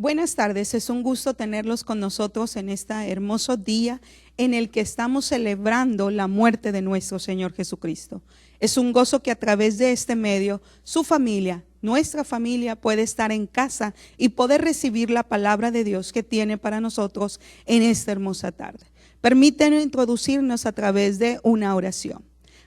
Buenas tardes, es un gusto tenerlos con nosotros en este hermoso día en el que estamos celebrando la muerte de nuestro Señor Jesucristo. Es un gozo que a través de este medio, su familia, nuestra familia puede estar en casa y poder recibir la palabra de Dios que tiene para nosotros en esta hermosa tarde. Permítanme introducirnos a través de una oración.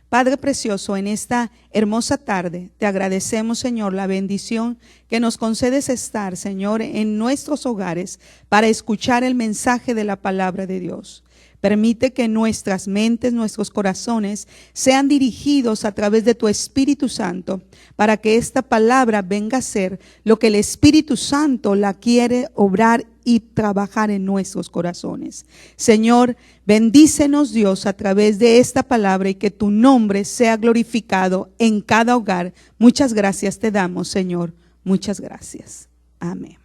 Padre precioso, en esta hermosa tarde te agradecemos, Señor, la bendición que nos concedes estar, Señor, en nuestros hogares para escuchar el mensaje de la palabra de Dios. Permite que nuestras mentes, nuestros corazones sean dirigidos a través de tu Espíritu Santo para que esta palabra venga a ser lo que el Espíritu Santo la quiere obrar y trabajar en nuestros corazones. Señor, bendícenos, Dios, a través de esta palabra y que tu nombre sea glorificado en cada hogar. Muchas gracias te damos, Señor. Muchas gracias. Amén.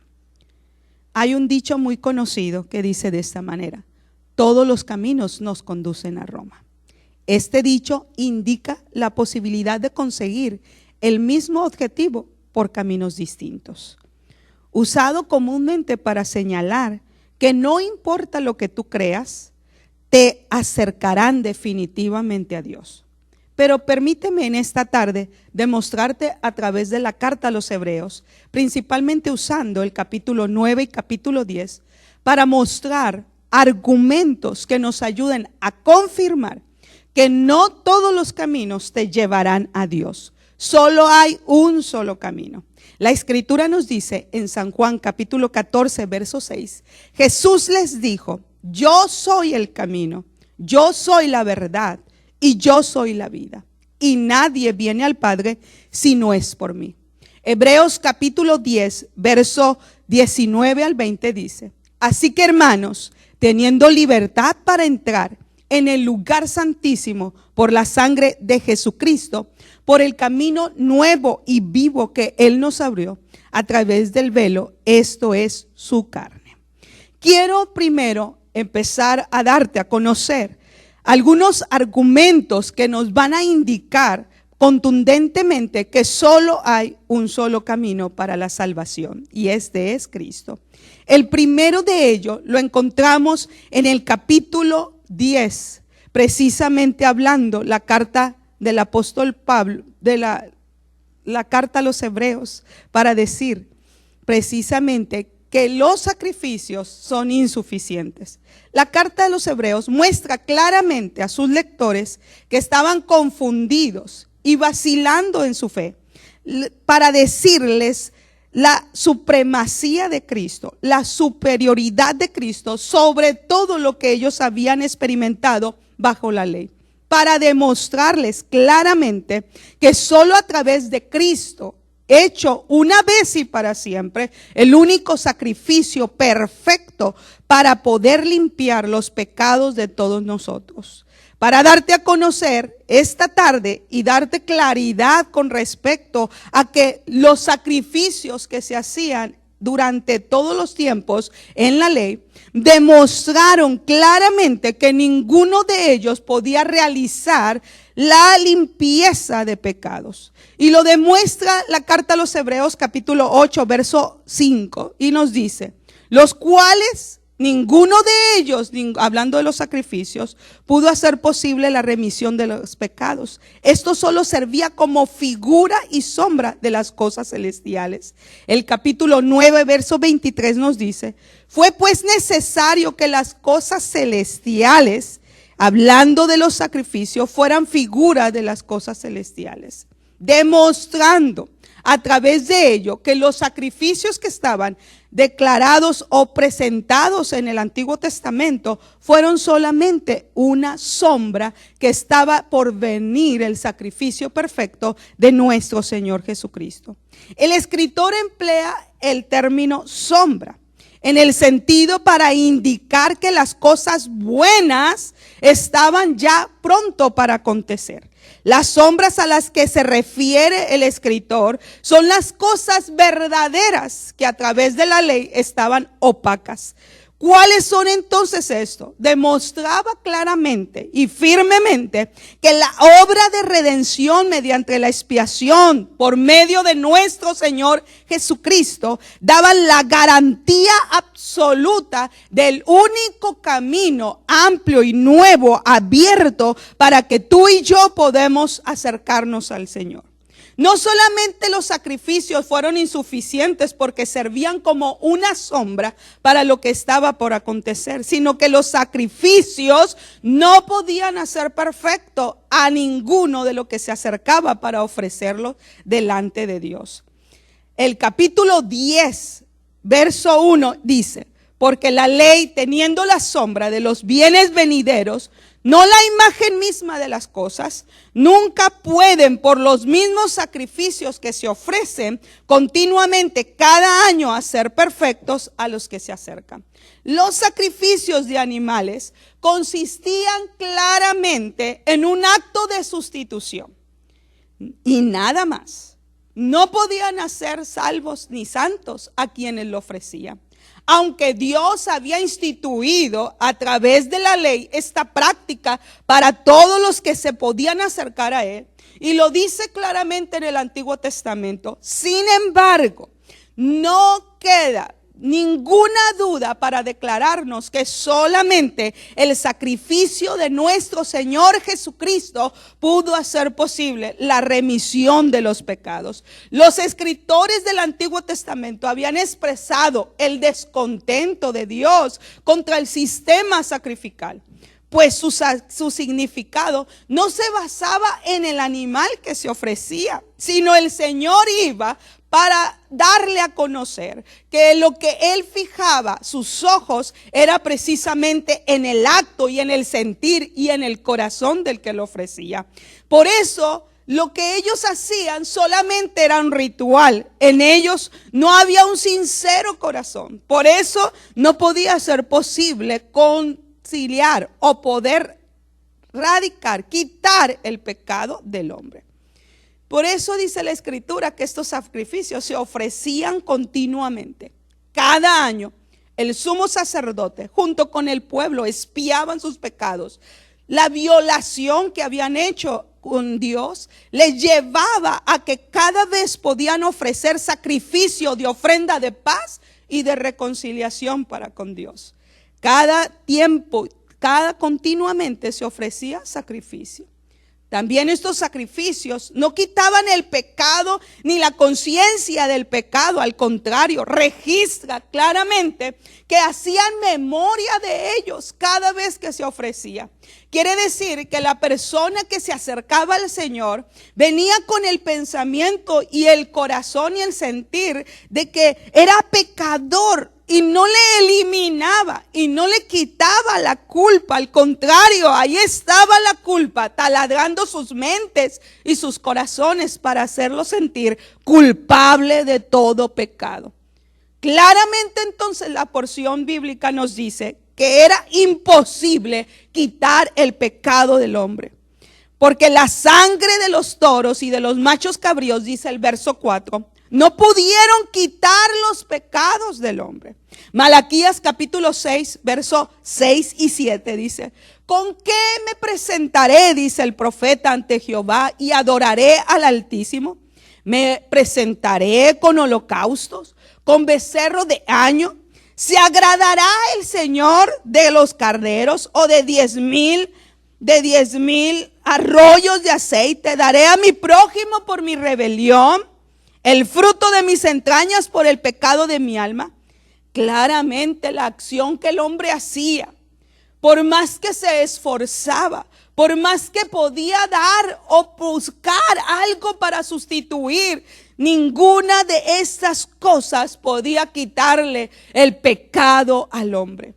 Hay un dicho muy conocido que dice de esta manera: todos los caminos nos conducen a Roma. Este dicho indica la posibilidad de conseguir el mismo objetivo por caminos distintos. Usado comúnmente para señalar que no importa lo que tú creas, te acercarán definitivamente a Dios. Pero permíteme en esta tarde demostrarte a través de la carta a los Hebreos, principalmente usando el capítulo 9 y capítulo 10, para mostrar argumentos que nos ayuden a confirmar que no todos los caminos te llevarán a Dios. Solo hay un solo camino. La Escritura nos dice en San Juan capítulo 14, verso 6, Jesús les dijo: yo soy el camino, yo soy la verdad y yo soy la vida. Y nadie viene al Padre si no es por mí. Hebreos capítulo 10, verso 19 al 20 dice: así que, hermanos, teniendo libertad para entrar en el lugar santísimo por la sangre de Jesucristo, por el camino nuevo y vivo que Él nos abrió a través del velo, esto es su carne. Quiero primero empezar a darte a conocer algunos argumentos que nos van a indicar contundentemente que solo hay un solo camino para la salvación, y este es Cristo. El primero de ellos lo encontramos en el capítulo 10, precisamente hablando la carta del apóstol Pablo, de la carta a los Hebreos, para decir precisamente que los sacrificios son insuficientes. La carta de los Hebreos muestra claramente a sus lectores que estaban confundidos y vacilando en su fe, para decirles la supremacía de Cristo, la superioridad de Cristo sobre todo lo que ellos habían experimentado bajo la ley, para demostrarles claramente que solo a través de Cristo, hecho una vez y para siempre, el único sacrificio perfecto para poder limpiar los pecados de todos nosotros. Para darte a conocer esta tarde y darte claridad con respecto a que los sacrificios que se hacían durante todos los tiempos en la ley demostraron claramente que ninguno de ellos podía realizar la limpieza de pecados. Y lo demuestra la carta a los Hebreos capítulo 8 verso 5 y nos dice: los cuales ninguno de ellos, hablando de los sacrificios, pudo hacer posible la remisión de los pecados. Esto solo servía como figura y sombra de las cosas celestiales. El capítulo 9, verso 23 nos dice: fue pues necesario que las cosas celestiales, hablando de los sacrificios, fueran figuras de las cosas celestiales, demostrando a través de ello que los sacrificios que estaban declarados o presentados en el Antiguo Testamento fueron solamente una sombra que estaba por venir, el sacrificio perfecto de nuestro Señor Jesucristo. El escritor emplea el término sombra en el sentido para indicar que las cosas buenas estaban ya pronto para acontecer. Las sombras a las que se refiere el escritor son las cosas verdaderas que a través de la ley estaban opacas. ¿Cuáles son entonces estos? Demostraba claramente y firmemente que la obra de redención mediante la expiación por medio de nuestro Señor Jesucristo daba la garantía absoluta del único camino amplio y nuevo abierto para que tú y yo podemos acercarnos al Señor. No solamente los sacrificios fueron insuficientes porque servían como una sombra para lo que estaba por acontecer, sino que los sacrificios no podían hacer perfecto a ninguno de lo que se acercaba para ofrecerlo delante de Dios. El capítulo 10, verso 1 dice: porque la ley, teniendo la sombra de los bienes venideros, no la imagen misma de las cosas, nunca pueden por los mismos sacrificios que se ofrecen continuamente cada año hacer perfectos a los que se acercan. Los sacrificios de animales consistían claramente en un acto de sustitución y nada más. No podían hacer salvos ni santos a quienes lo ofrecían. Aunque Dios había instituido a través de la ley esta práctica para todos los que se podían acercar a Él, y lo dice claramente en el Antiguo Testamento, sin embargo, no queda ninguna duda para declararnos que solamente el sacrificio de nuestro Señor Jesucristo pudo hacer posible la remisión de los pecados. Los escritores del Antiguo Testamento habían expresado el descontento de Dios contra el sistema sacrificial, pues su significado no se basaba en el animal que se ofrecía, sino el Señor iba para darle a conocer que lo que Él fijaba sus ojos era precisamente en el acto y en el sentir y en el corazón del que lo ofrecía. Por eso lo que ellos hacían solamente era un ritual. En ellos no había un sincero corazón. Por eso no podía ser posible conciliar o poder erradicar, quitar el pecado del hombre. Por eso dice la Escritura que estos sacrificios se ofrecían continuamente. Cada año el sumo sacerdote junto con el pueblo expiaban sus pecados. La violación que habían hecho con Dios les llevaba a que cada vez podían ofrecer sacrificio de ofrenda de paz y de reconciliación para con Dios. Cada tiempo, continuamente se ofrecía sacrificio. También estos sacrificios no quitaban el pecado ni la conciencia del pecado. Al contrario, registra claramente que hacían memoria de ellos cada vez que se ofrecía. Quiere decir que la persona que se acercaba al Señor venía con el pensamiento y el corazón y el sentir de que era pecador. Y no le eliminaba y no le quitaba la culpa. Al contrario, ahí estaba la culpa taladrando sus mentes y sus corazones para hacerlo sentir culpable de todo pecado. Claramente entonces la porción bíblica nos dice que era imposible quitar el pecado del hombre. Porque la sangre de los toros y de los machos cabríos, dice el verso 4, no pudieron quitar los pecados del hombre. Malaquías capítulo 6, versos 6 y 7 dice: ¿con qué me presentaré, dice el profeta, ante Jehová y adoraré al Altísimo? ¿Me presentaré con holocaustos, con becerro de año? ¿Se agradará el Señor de los carneros o de 10,000 arroyos de aceite? ¿Daré a mi prójimo por mi rebelión, el fruto de mis entrañas por el pecado de mi alma? Claramente la acción que el hombre hacía, por más que se esforzaba, por más que podía dar o buscar algo para sustituir, ninguna de estas cosas podía quitarle el pecado al hombre.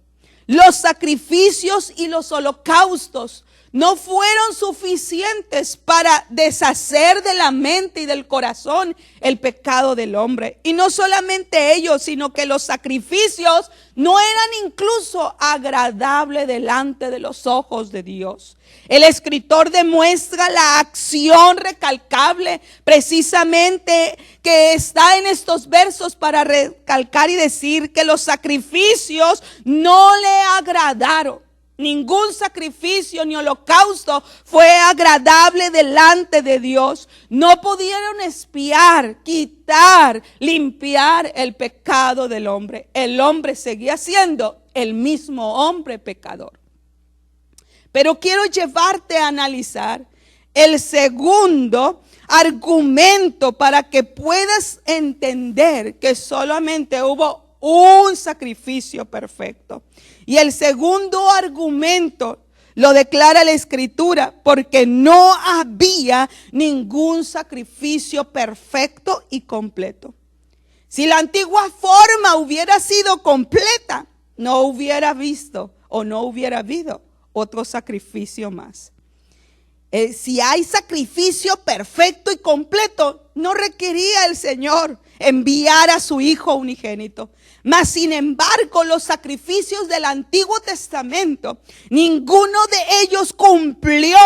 Los sacrificios y los holocaustos no fueron suficientes para deshacer de la mente y del corazón el pecado del hombre. Y no solamente ellos, sino que los sacrificios no eran incluso agradables delante de los ojos de Dios. El escritor demuestra la acción recalcable precisamente que está en estos versos para recalcar y decir que los sacrificios no le agradaron. Ningún sacrificio ni holocausto fue agradable delante de Dios. No pudieron expiar, quitar, limpiar el pecado del hombre. El hombre seguía siendo el mismo hombre pecador. Pero quiero llevarte a analizar el segundo argumento para que puedas entender que solamente hubo un sacrificio perfecto. Y el segundo argumento lo declara la Escritura, porque no había ningún sacrificio perfecto y completo. Si la antigua forma hubiera sido completa, no hubiera visto o no hubiera habido otro sacrificio más. Si hay sacrificio perfecto y completo, no requería el Señor enviar a su Hijo unigénito. Mas sin embargo, los sacrificios del Antiguo Testamento, ninguno de ellos cumplió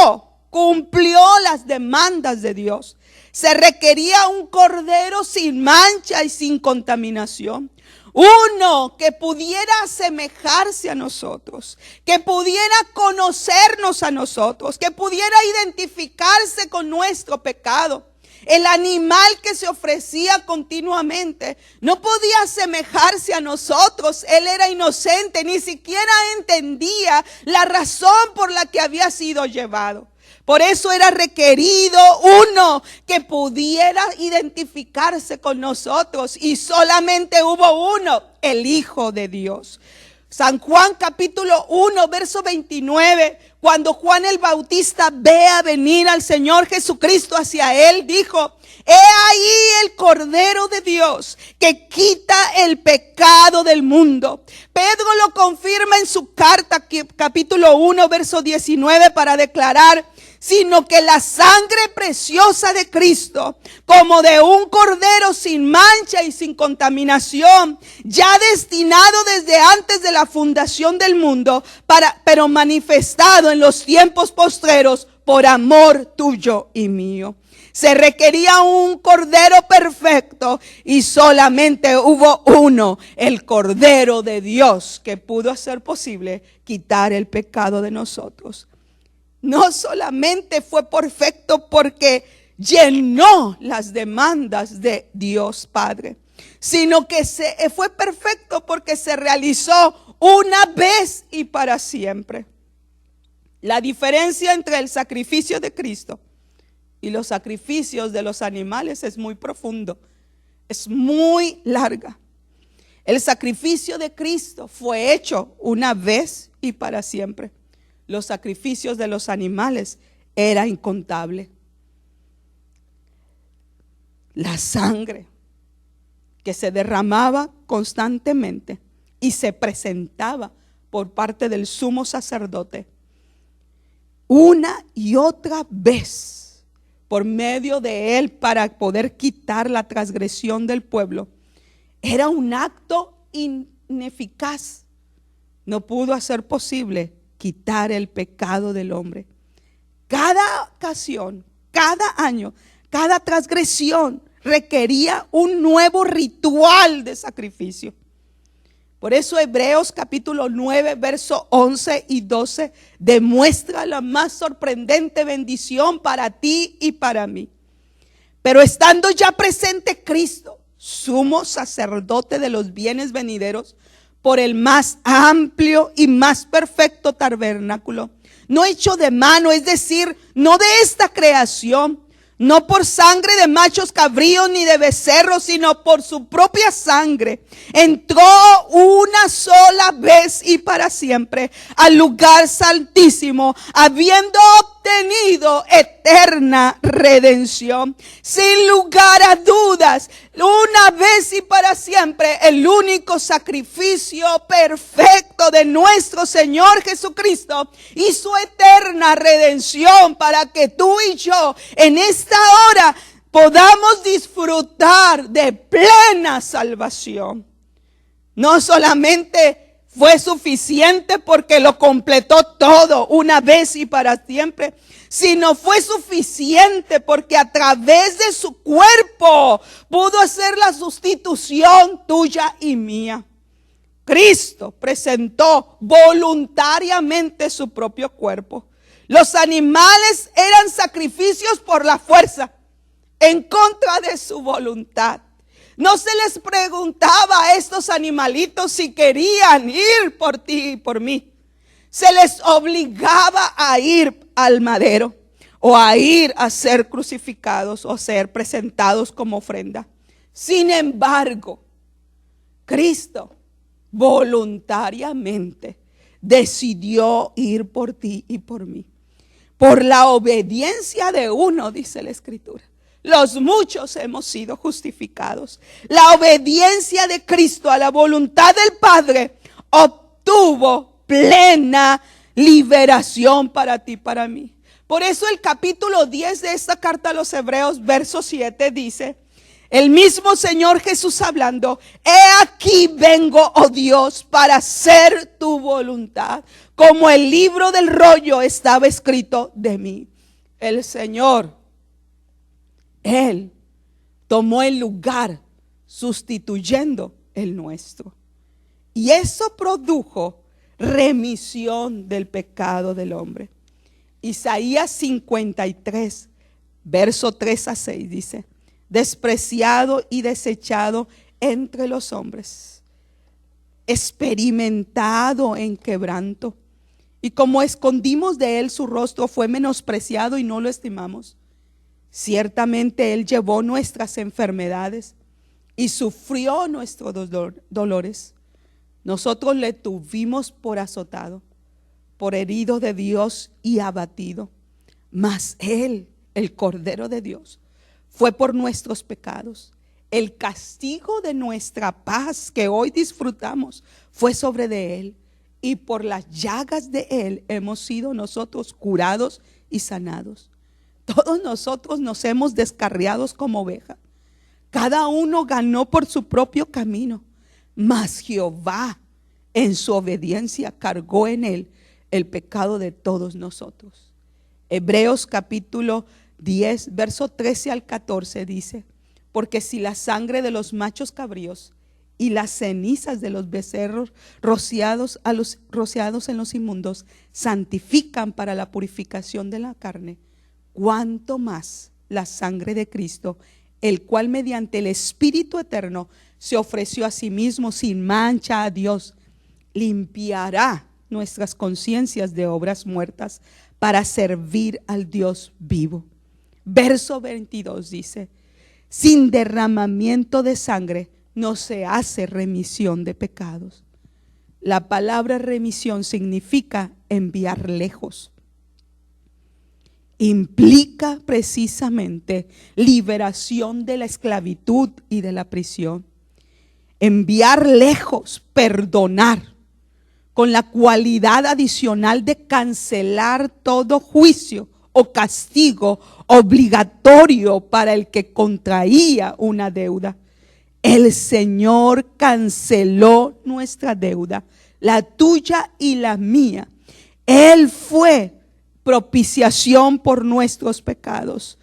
las demandas de Dios. Se requería un cordero sin mancha y sin contaminación. Uno que pudiera asemejarse a nosotros, que pudiera conocernos a nosotros, que pudiera identificarse con nuestro pecado. El animal que se ofrecía continuamente no podía asemejarse a nosotros. Él era inocente, ni siquiera entendía la razón por la que había sido llevado. Por eso era requerido uno que pudiera identificarse con nosotros, y solamente hubo uno, el Hijo de Dios. San Juan capítulo 1 verso 29, cuando Juan el Bautista ve a venir al Señor Jesucristo hacia él, dijo: he ahí el Cordero de Dios que quita el pecado del mundo. Pedro lo confirma en su carta capítulo 1 verso 19 para declarar: sino que la sangre preciosa de Cristo, como de un cordero sin mancha y sin contaminación, ya destinado desde antes de la fundación del mundo, pero manifestado en los tiempos postreros por amor tuyo y mío. Se requería un cordero perfecto y solamente hubo uno, el Cordero de Dios, que pudo hacer posible quitar el pecado de nosotros. No solamente fue perfecto porque llenó las demandas de Dios Padre, sino que fue perfecto porque se realizó una vez y para siempre. La diferencia entre el sacrificio de Cristo y los sacrificios de los animales es muy profundo, es muy larga. El sacrificio de Cristo fue hecho una vez y para siempre. Los sacrificios de los animales era incontable. La sangre que se derramaba constantemente y se presentaba por parte del sumo sacerdote una y otra vez por medio de él para poder quitar la transgresión del pueblo, era un acto ineficaz. No pudo hacer posible quitar el pecado del hombre. Cada ocasión, cada año, cada transgresión requería un nuevo ritual de sacrificio. Por eso Hebreos capítulo 9, verso 11 y 12 demuestra la más sorprendente bendición para ti y para mí. Pero estando ya presente Cristo, sumo sacerdote de los bienes venideros, por el más amplio y más perfecto tabernáculo, no hecho de mano, es decir, no de esta creación, no por sangre de machos cabríos ni de becerros, sino por su propia sangre, entró una sola vez y para siempre al lugar santísimo, habiendo obtenido eterna redención. Sin lugar a dudas, una vez y para siempre, el único sacrificio perfecto de nuestro Señor Jesucristo hizo eterna redención para que tú y yo en esta hora podamos disfrutar de plena salvación. No solamente fue suficiente porque lo completó todo una vez y para siempre, sino fue suficiente porque a través de su cuerpo pudo hacer la sustitución tuya y mía. Cristo presentó voluntariamente su propio cuerpo. Los animales eran sacrificios por la fuerza, en contra de su voluntad. No se les preguntaba a estos animalitos si querían ir por ti y por mí. Se les obligaba a ir al madero o a ir a ser crucificados o ser presentados como ofrenda. Sin embargo, Cristo voluntariamente decidió ir por ti y por mí. Por la obediencia de uno, dice la Escritura, los muchos hemos sido justificados. La obediencia de Cristo a la voluntad del Padre obtuvo plena liberación para ti y para mí. Por eso el capítulo 10 de esta carta a los Hebreos, verso 7 dice: el mismo Señor Jesús hablando, he aquí vengo, oh Dios, para hacer tu voluntad, como el libro del rollo estaba escrito de mí. El Señor, Él tomó el lugar sustituyendo el nuestro. Y eso produjo remisión del pecado del hombre. Isaías 53, verso 3 a 6 dice: despreciado y desechado entre los hombres, experimentado en quebranto, y como escondimos de él su rostro, fue menospreciado y no lo estimamos. Ciertamente él llevó nuestras enfermedades y sufrió nuestros dolores. Nosotros le tuvimos por azotado, por herido de Dios y abatido. Mas él, el Cordero de Dios, fue por nuestros pecados. El castigo de nuestra paz que hoy disfrutamos fue sobre de él, y por las llagas de él hemos sido nosotros curados y sanados. Todos nosotros nos hemos descarriado como oveja. Cada uno ganó por su propio camino, mas Jehová en su obediencia cargó en él el pecado de todos nosotros. Hebreos capítulo 10, verso 13 al 14 dice: porque si la sangre de los machos cabríos y las cenizas de los becerros rociados en los inmundos santifican para la purificación de la carne, cuánto más la sangre de Cristo, el cual mediante el Espíritu eterno se ofreció a sí mismo sin mancha a Dios, limpiará nuestras conciencias de obras muertas para servir al Dios vivo. Verso 22 dice: sin derramamiento de sangre no se hace remisión de pecados. La palabra remisión significa enviar lejos. Implica precisamente liberación de la esclavitud y de la prisión. Enviar lejos, perdonar, con la cualidad adicional de cancelar todo juicio o castigo obligatorio para el que contraía una deuda. El Señor canceló nuestra deuda, la tuya y la mía. Él fue propiciación por nuestros pecados.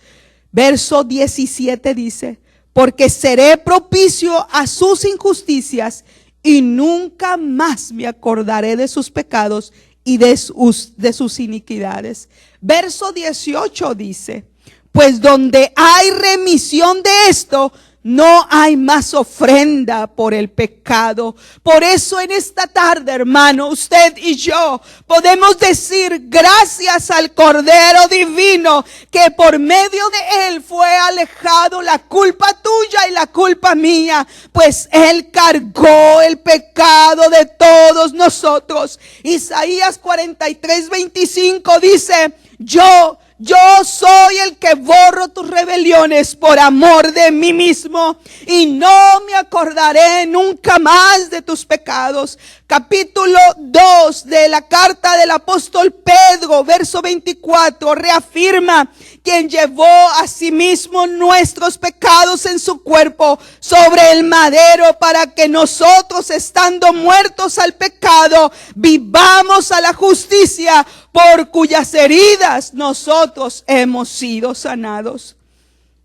Verso 17 dice: porque seré propicio a sus injusticias y nunca más me acordaré de sus pecados y de sus iniquidades. Verso 18 dice: pues donde hay remisión de esto, no hay más ofrenda por el pecado. Por eso en esta tarde, hermano, usted y yo podemos decir gracias al Cordero Divino, que por medio de él fue alejado la culpa tuya y la culpa mía, pues él cargó el pecado de todos nosotros. Isaías 43, 25 dice: yo soy el que borro tus rebeliones por amor de mí mismo, y no me acordaré nunca más de tus pecados. capítulo 2 de la carta del apóstol Pedro, verso 24, reafirma: quien llevó a sí mismo nuestros pecados en su cuerpo sobre el madero, para que nosotros, estando muertos al pecado, vivamos a la justicia, por cuyas heridas nosotros hemos sido sanados.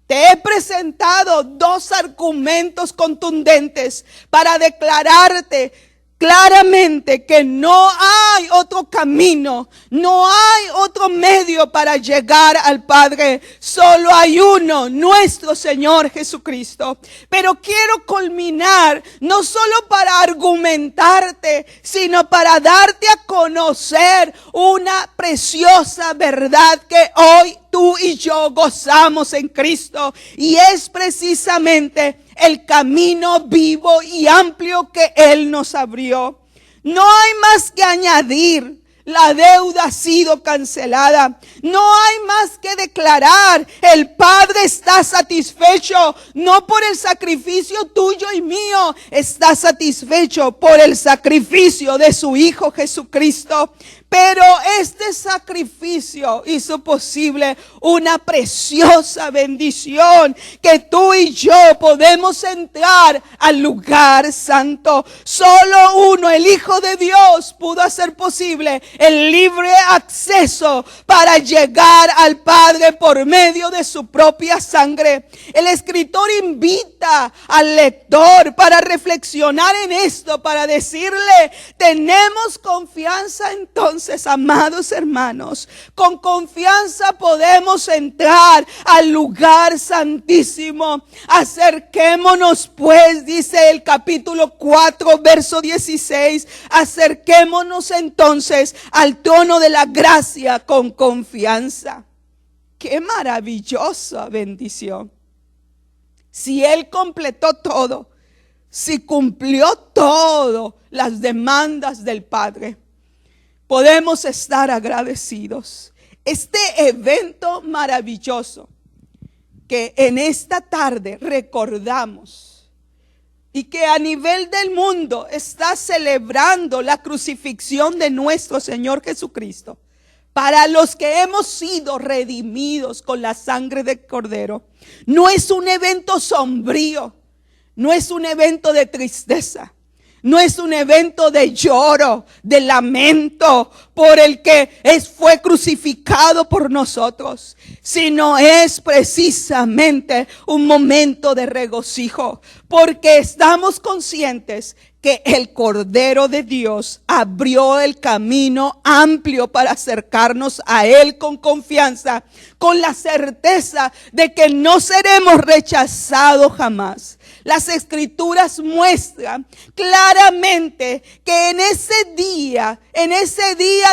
Te he presentado dos argumentos contundentes para declararte claramente que no hay otro camino, no hay otro medio para llegar al Padre. Solo hay uno, nuestro Señor Jesucristo. Pero quiero culminar, no solo para argumentarte, sino para darte a conocer una preciosa verdad que hoy tú y yo gozamos en Cristo, y es precisamente el camino vivo y amplio que Él nos abrió. No hay más que añadir. La deuda ha sido cancelada. No hay más que declarar. El Padre está satisfecho, no por el sacrificio tuyo y mío, está satisfecho por el sacrificio de su Hijo Jesucristo. Pero este sacrificio hizo posible una preciosa bendición, que tú y yo podemos entrar al lugar santo. Solo uno, el Hijo de Dios, pudo hacer posible el libre acceso para llegar al Padre por medio de su propia sangre. El escritor invita al lector para reflexionar en esto, para decirle: tenemos confianza entonces, amados hermanos, con confianza podemos entrar al lugar santísimo. Acerquémonos pues, dice el capítulo 4, verso 16, acerquémonos entonces al trono de la gracia con confianza. Qué maravillosa bendición. Si Él completó todo, si cumplió todo las demandas del Padre, podemos estar agradecidos. Este evento maravilloso que en esta tarde recordamos y que a nivel del mundo está celebrando la crucifixión de nuestro Señor Jesucristo, para los que hemos sido redimidos con la sangre del Cordero, no es un evento sombrío, no es un evento de tristeza, no es un evento de lloro, de lamento por el que fue crucificado por nosotros, sino es precisamente un momento de regocijo, porque estamos conscientes que el Cordero de Dios abrió el camino amplio para acercarnos a Él con confianza, con la certeza de que no seremos rechazados jamás. Las Escrituras muestran claramente que en ese día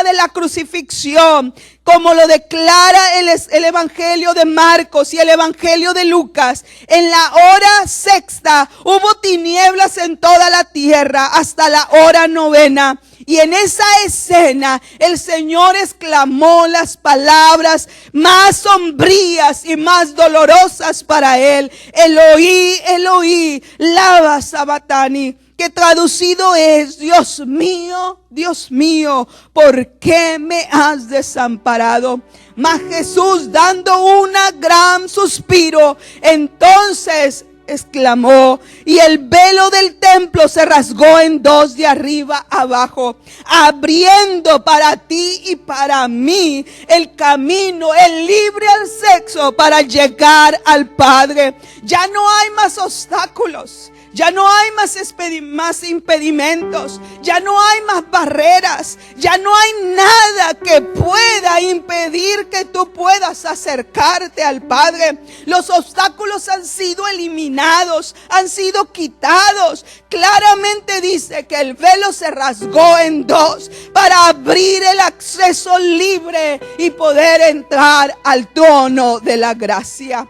de la crucifixión, como lo declara el Evangelio de Marcos y el Evangelio de Lucas, en la hora sexta hubo tinieblas en toda la tierra hasta la hora novena. Y en esa escena el Señor exclamó las palabras más sombrías y más dolorosas para Él: Eloí, Eloí, lama sabactani, que traducido es: Dios mío, ¿por qué me has desamparado? Mas Jesús, dando un gran suspiro, entonces exclamó, y el velo del templo se rasgó en dos de arriba abajo, abriendo para ti y para mí el camino, el libre acceso para llegar al Padre. Ya no hay más obstáculos. Ya no hay más impedimentos, ya no hay más barreras, ya no hay nada que pueda impedir que tú puedas acercarte al Padre. Los obstáculos han sido eliminados, han sido quitados. Claramente dice que el velo se rasgó en dos para abrir el acceso libre y poder entrar al trono de la gracia.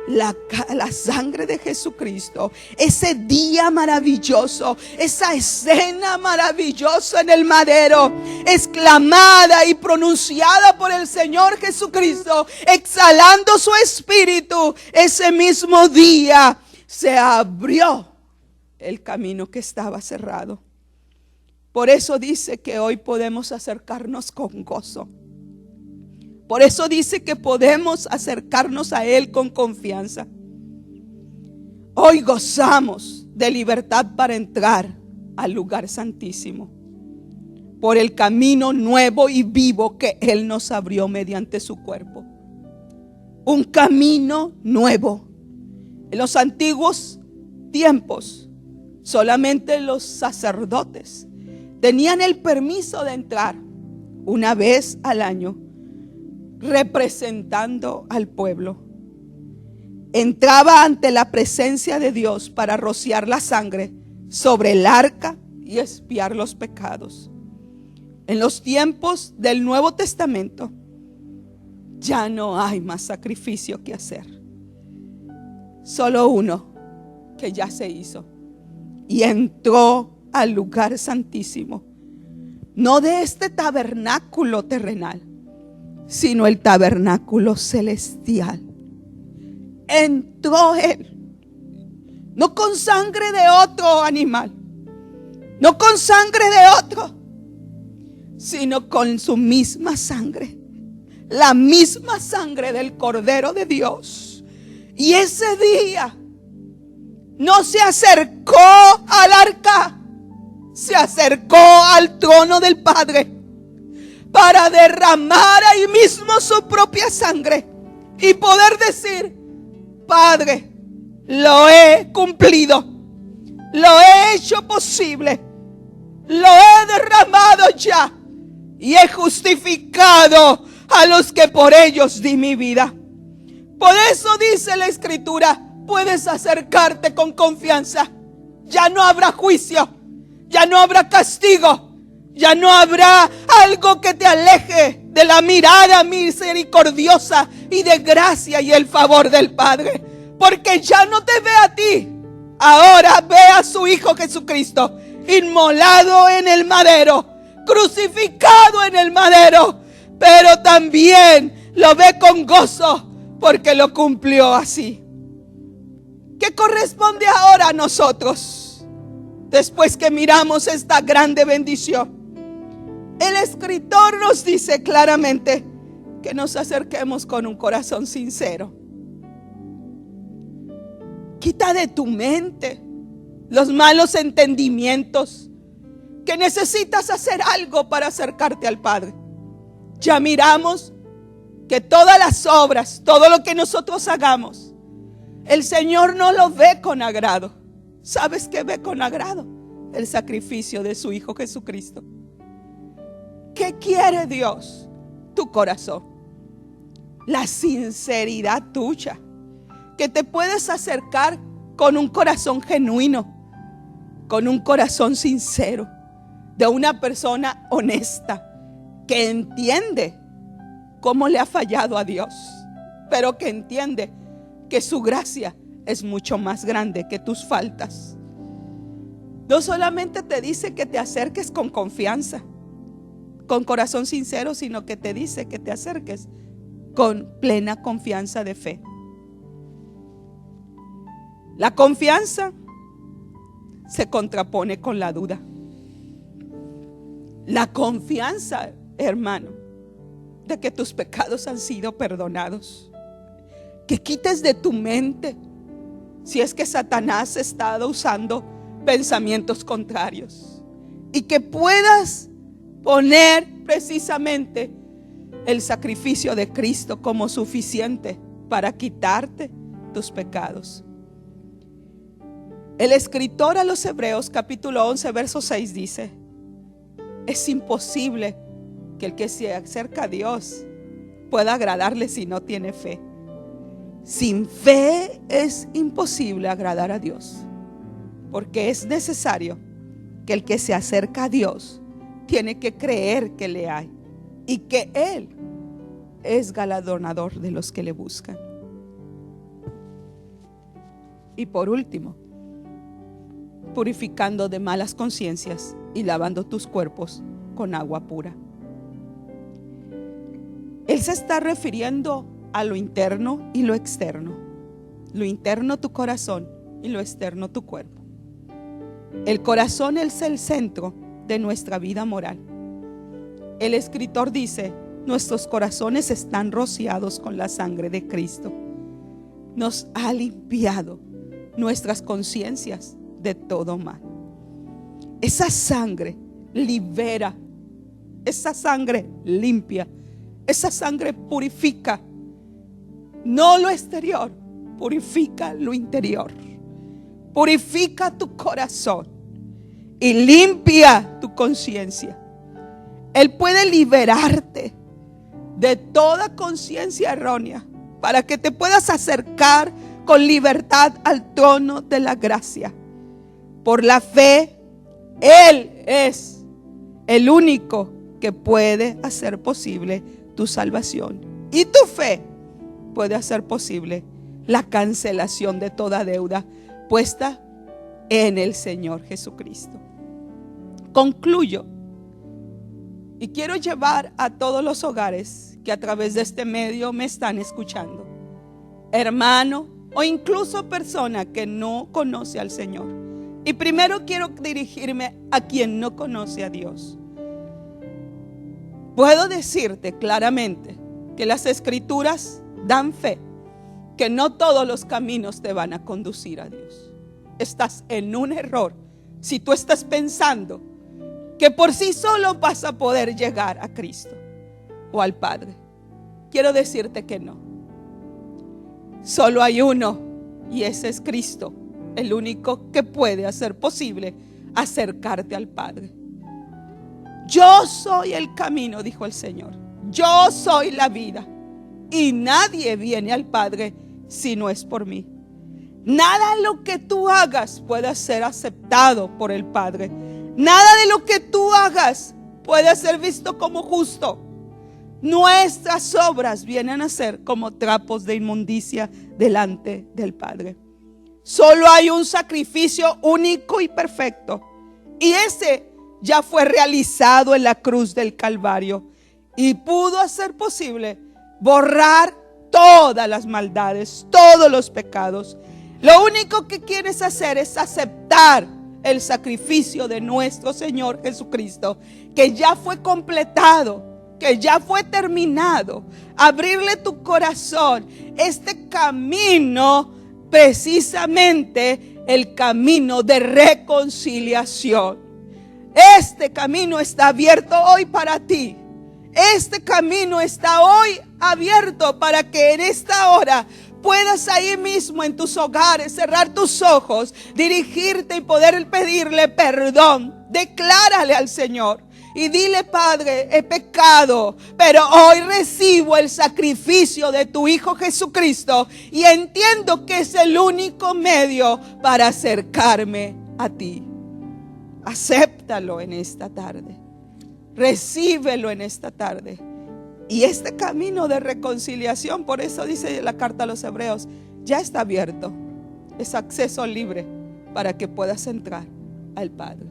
La sangre de Jesucristo, ese día maravilloso, esa escena maravillosa en el madero, exclamada y pronunciada por el Señor Jesucristo, exhalando su espíritu, ese mismo día se abrió el camino que estaba cerrado. Por eso dice que hoy podemos acercarnos con gozo. Por eso dice que podemos acercarnos a Él con confianza. Hoy gozamos de libertad para entrar al lugar santísimo por el camino nuevo y vivo que Él nos abrió mediante su cuerpo. Un camino nuevo. En los antiguos tiempos, solamente los sacerdotes tenían el permiso de entrar una vez al año, representando al pueblo. Entraba ante la presencia de Dios para rociar la sangre sobre el arca y expiar los pecados. En los tiempos del Nuevo Testamento ya no hay más sacrificio que hacer. Solo uno que ya se hizo y entró al lugar santísimo, no de este tabernáculo terrenal, sino el tabernáculo celestial. Entró Él, no con sangre de otro animal, no con sangre de otro, sino con su misma sangre, la misma sangre del Cordero de Dios. Y ese día no se acercó al arca, se acercó al trono del Padre para derramar ahí mismo su propia sangre y poder decir: Padre, lo he cumplido, lo he hecho posible, lo he derramado ya y he justificado a los que por ellos di mi vida. Por eso dice la Escritura: puedes acercarte con confianza. Ya no habrá juicio, ya no habrá castigo, ya no habrá algo que te aleje de la mirada misericordiosa y de gracia y el favor del Padre. Porque ya no te ve a ti, ahora ve a su Hijo Jesucristo, inmolado en el madero, crucificado en el madero, pero también lo ve con gozo porque lo cumplió así. ¿Qué corresponde ahora a nosotros después que miramos esta grande bendición? El escritor nos dice claramente que nos acerquemos con un corazón sincero. Quita de tu mente los malos entendimientos, que necesitas hacer algo para acercarte al Padre. Ya miramos que todas las obras, todo lo que nosotros hagamos, el Señor no lo ve con agrado. ¿Sabes qué ve con agrado? El sacrificio de su Hijo Jesucristo. ¿Qué quiere Dios? Tu corazón, la sinceridad tuya, que te puedes acercar con un corazón genuino, con un corazón sincero, de una persona honesta, que entiende cómo le ha fallado a Dios, pero que entiende que su gracia es mucho más grande que tus faltas. No solamente te dice que te acerques con confianza, con corazón sincero, sino que te dice que te acerques con plena confianza de fe. La confianza se contrapone con la duda. La confianza, hermano, de que tus pecados han sido perdonados. Que quites de tu mente, si es que Satanás ha estado usando pensamientos contrarios, y que puedas poner precisamente el sacrificio de Cristo como suficiente para quitarte tus pecados. El escritor a los Hebreos capítulo 11 verso 6 dice: es imposible que el que se acerca a Dios pueda agradarle si no tiene fe. Sin fe es imposible agradar a Dios, porque es necesario que el que se acerca a Dios tiene que creer que le hay y que Él es galardonador de los que le buscan. Y por último, purificando de malas conciencias y lavando tus cuerpos con agua pura. Él se está refiriendo a lo interno y lo externo. Lo interno, tu corazón, y lo externo, tu cuerpo. El corazón es el centro de nuestra vida moral. El escritor dice: nuestros corazones están rociados con la sangre de Cristo. Nos ha limpiado nuestras conciencias de todo mal. Esa sangre libera, esa sangre limpia, esa sangre purifica. No lo exterior, purifica lo interior. Purifica tu corazón y limpia tu conciencia. Él puede liberarte de toda conciencia errónea para que te puedas acercar con libertad al trono de la gracia. Por la fe, Él es el único que puede hacer posible tu salvación. Y tu fe puede hacer posible la cancelación de toda deuda puesta en el Señor Jesucristo. Concluyo y quiero llevar a todos los hogares que a través de este medio me están escuchando, hermano o incluso persona que no conoce al Señor. Y primero quiero dirigirme a quien no conoce a Dios. Puedo decirte claramente que las Escrituras dan fe que no todos los caminos te van a conducir a Dios. Estás en un error si tú estás pensando que por sí solo vas a poder llegar a Cristo o al Padre. Quiero decirte que no. Solo hay uno, y ese es Cristo, el único que puede hacer posible acercarte al Padre. Yo soy el camino, dijo el Señor. Yo soy la vida, y nadie viene al Padre si no es por mí. Nada de lo que tú hagas puede ser aceptado por el Padre. Nada de lo que tú hagas puede ser visto como justo. Nuestras obras vienen a ser como trapos de inmundicia delante del Padre. Solo hay un sacrificio único y perfecto, y ese ya fue realizado en la cruz del Calvario y pudo hacer posible borrar todas las maldades, todos los pecados. Lo único que quieres hacer es aceptar el sacrificio de nuestro Señor Jesucristo, que ya fue completado, que ya fue terminado. Abrirle tu corazón. Este camino, precisamente el camino de reconciliación. Este camino está abierto hoy para ti. Este camino está hoy abierto para que en esta hora puedas ahí mismo en tus hogares cerrar tus ojos, dirigirte y poder pedirle perdón. Declárale al Señor y dile: Padre, he pecado, pero hoy recibo el sacrificio de tu Hijo Jesucristo y entiendo que es el único medio para acercarme a ti. Acéptalo en esta tarde. Recíbelo en esta tarde. Y este camino de reconciliación, por eso dice la carta a los Hebreos, ya está abierto. Es acceso libre para que puedas entrar al Padre.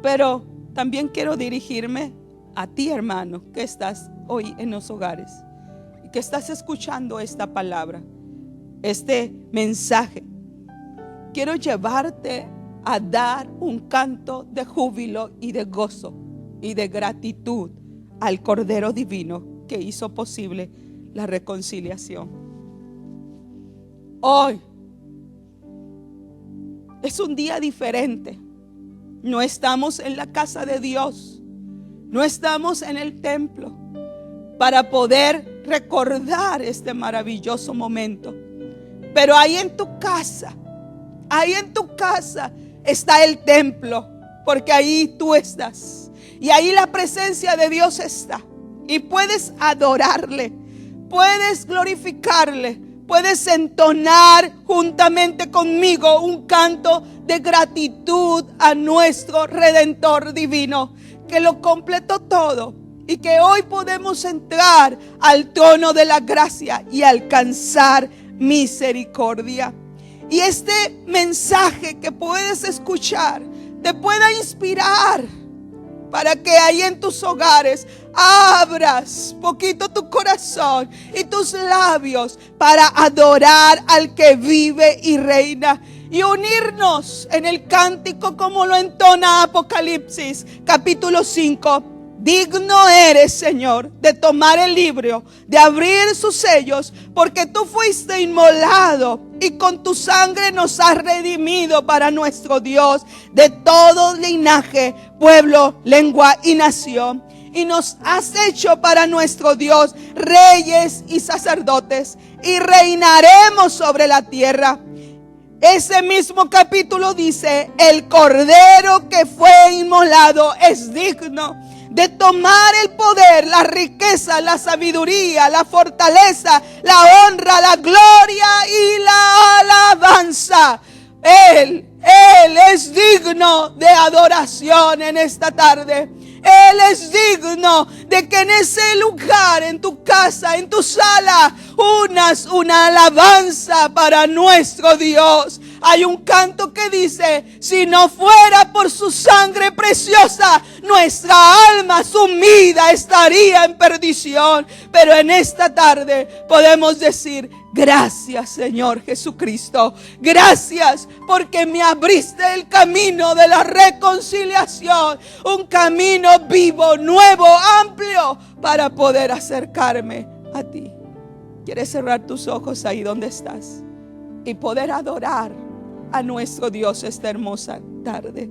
Pero también quiero dirigirme a ti, hermano, que estás hoy en los hogares y que estás escuchando esta palabra, este mensaje. Quiero llevarte a dar un canto de júbilo y de gozo y de gratitud al Cordero Divino que hizo posible la reconciliación. Hoy es un día diferente. No estamos en la casa de Dios, no estamos en el templo para poder recordar este maravilloso momento. Pero ahí en tu casa está el templo, porque ahí tú estás. Y ahí la presencia de Dios está. Y puedes adorarle, puedes glorificarle, puedes entonar juntamente conmigo un canto de gratitud a nuestro Redentor divino, que lo completó todo y que hoy podemos entrar al trono de la gracia y alcanzar misericordia. Y este mensaje que puedes escuchar te pueda inspirar para que ahí en tus hogares abras poquito tu corazón y tus labios para adorar al que vive y reina. y unirnos en el cántico como lo entona Apocalipsis capítulo 5. Digno eres, Señor, de tomar el libro, de abrir sus sellos, porque tú fuiste inmolado y con tu sangre nos has redimido para nuestro Dios de todo linaje, pueblo, lengua y nación. Y nos has hecho para nuestro Dios reyes y sacerdotes, y reinaremos sobre la tierra. Ese mismo capítulo dice: el cordero que fue inmolado es digno de tomar el poder, la riqueza, la sabiduría, la fortaleza, la honra, la gloria y la alabanza. Él es digno de adoración en esta tarde. Él es digno de que en ese lugar, en tu casa, en tu sala, unas una alabanza para nuestro Dios. Hay un canto que dice: si no fuera por su sangre preciosa, nuestra alma sumida estaría en perdición. Pero en esta tarde podemos decir: gracias, Señor Jesucristo. Gracias porque me abriste el camino de la reconciliación. Un camino vivo, nuevo, amplio para poder acercarme a ti. ¿Quieres cerrar tus ojos ahí donde estás y poder adorar a nuestro Dios esta hermosa tarde?